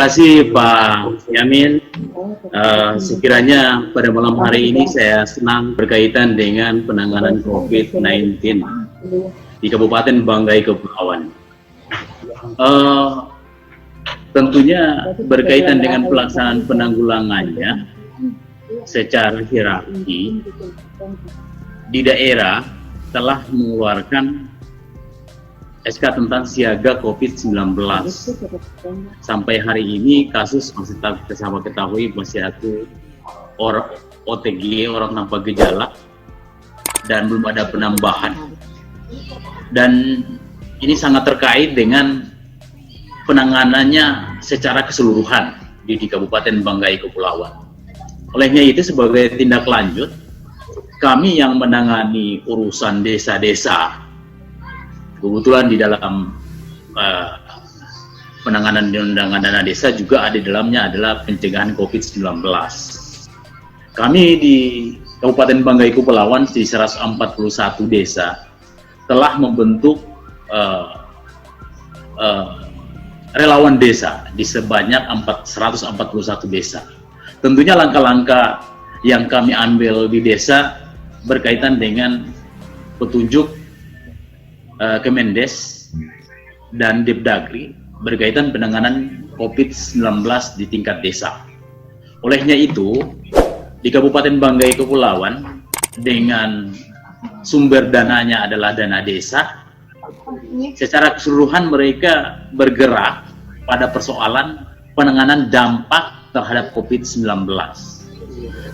kasih Pak Yamin. Sekiranya pada malam hari ini saya senang berkaitan dengan penanganan COVID-19 di Kabupaten Banggai Kepulauan. Tentunya berkaitan dengan pelaksanaan penanggulangannya secara hierarki di daerah telah mengeluarkan SK tentang siaga COVID-19. Sampai hari ini kasus masih sama ketahui masih satu orang OTG, orang tanpa gejala, dan belum ada penambahan. Dan ini sangat terkait dengan penanganannya secara keseluruhan di Kabupaten Banggai Kepulauan. Olehnya itu, sebagai tindak lanjut, kami yang menangani urusan desa-desa, kebetulan di dalam penanganan di undangan dana desa juga ada di dalamnya adalah pencegahan COVID-19. Kami di Kabupaten Banggai Kepulauan di 141 desa telah membentuk relawan desa di sebanyak 141 desa. Tentunya langkah-langkah yang kami ambil di desa berkaitan dengan petunjuk Kemendes dan Depdagri berkaitan penanganan COVID-19 di tingkat desa. Olehnya itu, di Kabupaten Banggai Kepulauan dengan sumber dananya adalah dana desa, secara keseluruhan mereka bergerak pada persoalan penanganan dampak terhadap COVID-19.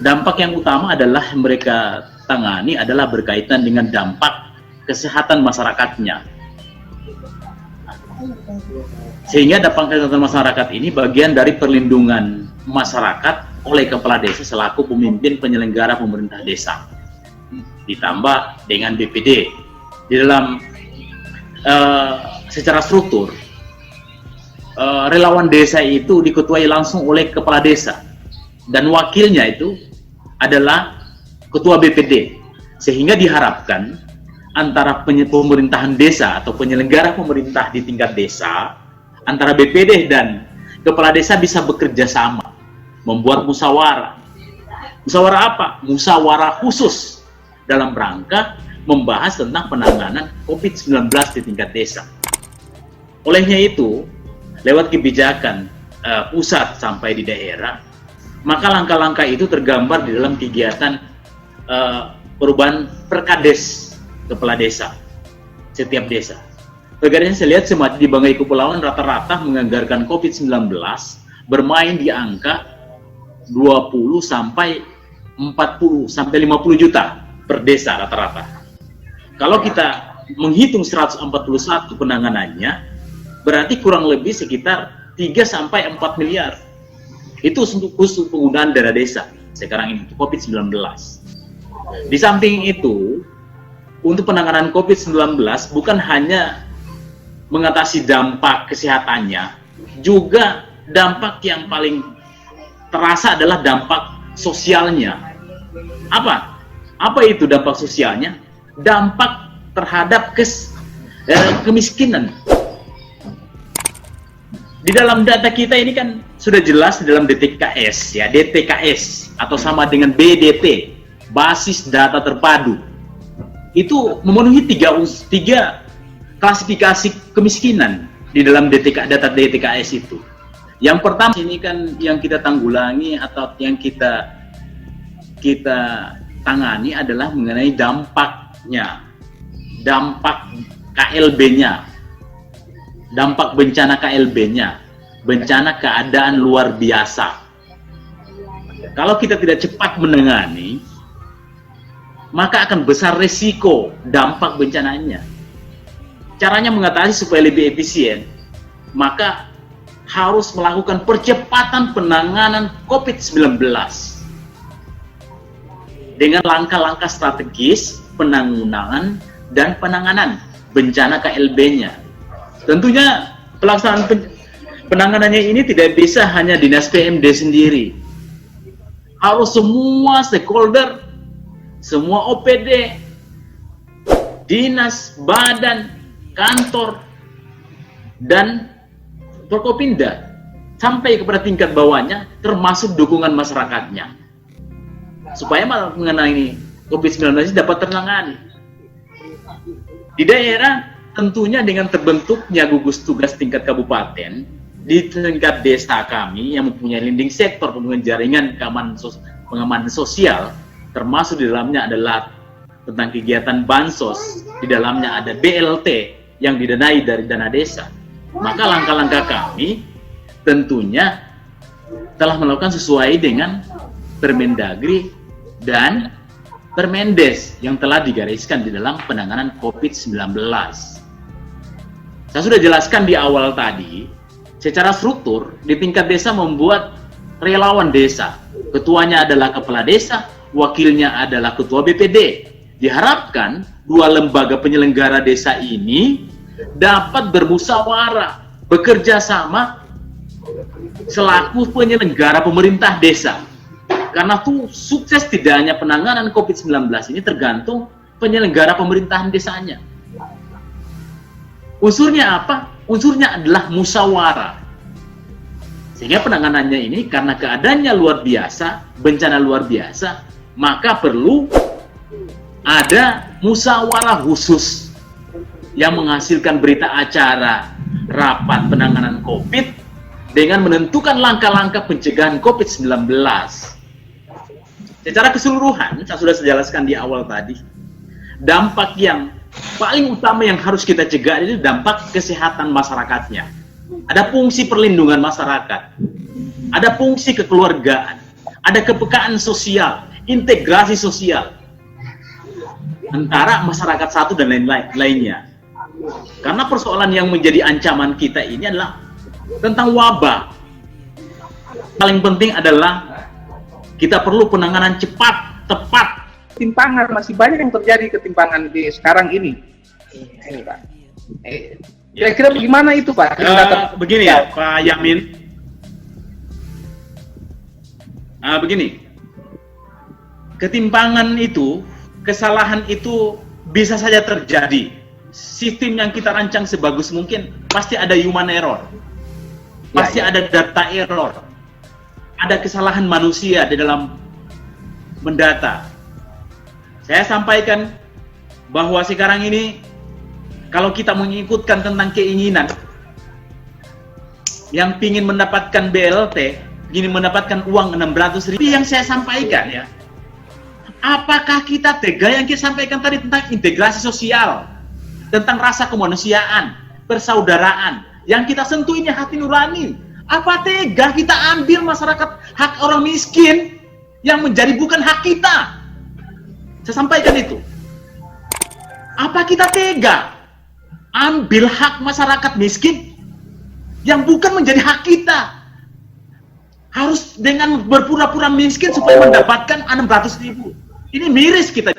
Dampak yang utama adalah mereka tangani adalah berkaitan dengan dampak kesehatan masyarakatnya. Sehingga dampak kesehatan masyarakat ini bagian dari perlindungan masyarakat oleh kepala desa selaku pemimpin penyelenggara pemerintah desa. Ditambah dengan BPD. Di dalam secara struktur, relawan desa itu diketuai langsung oleh kepala desa dan wakilnya itu adalah ketua BPD, sehingga diharapkan antara pemerintahan desa atau penyelenggara pemerintah di tingkat desa, antara BPD dan kepala desa bisa bekerja sama, membuat musyawarah. Musyawarah apa? Musyawarah khusus dalam rangka membahas tentang penanganan COVID-19 di tingkat desa. Olehnya itu, lewat kebijakan pusat sampai di daerah, maka langkah-langkah itu tergambar di dalam kegiatan perubahan perkades kepala desa setiap desa. Pegadaian saya lihat semua di Banggai Kepulauan rata-rata menganggarkan COVID-19 bermain di angka 20 sampai 40 sampai 50 juta per desa rata-rata. Kalau kita menghitung 141 penanganannya, berarti kurang lebih sekitar 3 sampai 4 miliar. Itu untuk khusus penggunaan dana desa sekarang ini untuk COVID-19. Di samping itu, untuk penanganan COVID-19 bukan hanya mengatasi dampak kesehatannya, juga dampak yang paling terasa adalah dampak sosialnya. Apa itu dampak sosialnya? Dampak terhadap kemiskinan. Di dalam data kita ini kan sudah jelas di dalam DTKS, ya, DTKS atau sama dengan BDP, basis data terpadu. Itu memenuhi tiga klasifikasi kemiskinan di dalam data DTKS itu. Yang pertama ini kan yang kita tanggulangi atau yang kita tangani adalah mengenai dampaknya, dampak KLB-nya, dampak bencana KLB-nya, bencana keadaan luar biasa. Kalau kita tidak cepat menangani, maka akan besar resiko dampak bencananya. Caranya mengatasi supaya lebih efisien, maka harus melakukan percepatan penanganan COVID-19 dengan langkah-langkah strategis penanggulangan dan penanganan bencana KLB-nya. Tentunya pelaksanaan penanganannya ini tidak bisa hanya Dinas PMD sendiri. Harus semua stakeholder, semua OPD, dinas, badan, kantor, dan Forkopimda sampai kepada tingkat bawahnya, termasuk dukungan masyarakatnya, supaya mengenai COVID-19 ini dapat tertangani. Di daerah tentunya dengan terbentuknya gugus tugas tingkat kabupaten, di tingkat desa kami yang mempunyai leading sektor pembangunan jaringan pengamanan sosial, termasuk di dalamnya adalah tentang kegiatan bansos, di dalamnya ada BLT yang didanai dari dana desa. Maka langkah-langkah kami tentunya telah melakukan sesuai dengan Permendagri dan Permendes yang telah digariskan di dalam penanganan COVID-19. Saya sudah jelaskan di awal tadi, secara struktur di tingkat desa membuat relawan desa. Ketuanya adalah kepala desa, wakilnya adalah ketua BPD. Diharapkan dua lembaga penyelenggara desa ini dapat bermusyawarah, bekerja sama selaku penyelenggara pemerintah desa. Karena tuh sukses tidaknya penanganan COVID-19 ini tergantung penyelenggara pemerintahan desanya. Unsurnya apa? Unsurnya adalah musyawarah. Sehingga penanganannya ini karena keadaannya luar biasa, bencana luar biasa, maka perlu ada musyawarah khusus yang menghasilkan berita acara rapat penanganan COVID dengan menentukan langkah-langkah pencegahan COVID-19. Secara keseluruhan, saya sudah jelaskan di awal tadi, dampak yang paling utama yang harus kita cegah itu dampak kesehatan masyarakatnya. Ada fungsi perlindungan masyarakat, ada fungsi kekeluargaan, ada kepekaan sosial, integrasi sosial antara masyarakat satu dan lainnya. Karena persoalan yang menjadi ancaman kita ini adalah tentang wabah. Paling penting adalah kita perlu penanganan cepat, tepat. Ketimpangan, masih banyak yang terjadi ketimpangan di sekarang ini. Ini Pak. Kira-kira bagaimana itu Pak? Begini ya Pak Yamin. Begini. Ketimpangan itu, kesalahan itu bisa saja terjadi. Sistem yang kita rancang sebagus mungkin, pasti ada human error. Pasti ada data error. Ada kesalahan manusia di dalam mendata. Saya sampaikan bahwa sekarang ini kalau kita mengikutkan tentang keinginan yang ingin mendapatkan BLT, ingin mendapatkan uang 600.000 yang saya sampaikan ya. Apakah kita tega yang kita sampaikan tadi tentang integrasi sosial, tentang rasa kemanusiaan, persaudaraan, yang kita sentuh ini hati nurani. Apa tega kita ambil masyarakat hak orang miskin yang menjadi bukan hak kita? Saya sampaikan itu. Apa kita tega ambil hak masyarakat miskin yang bukan menjadi hak kita? Harus dengan berpura-pura miskin supaya mendapatkan 600.000. Ini miris kita.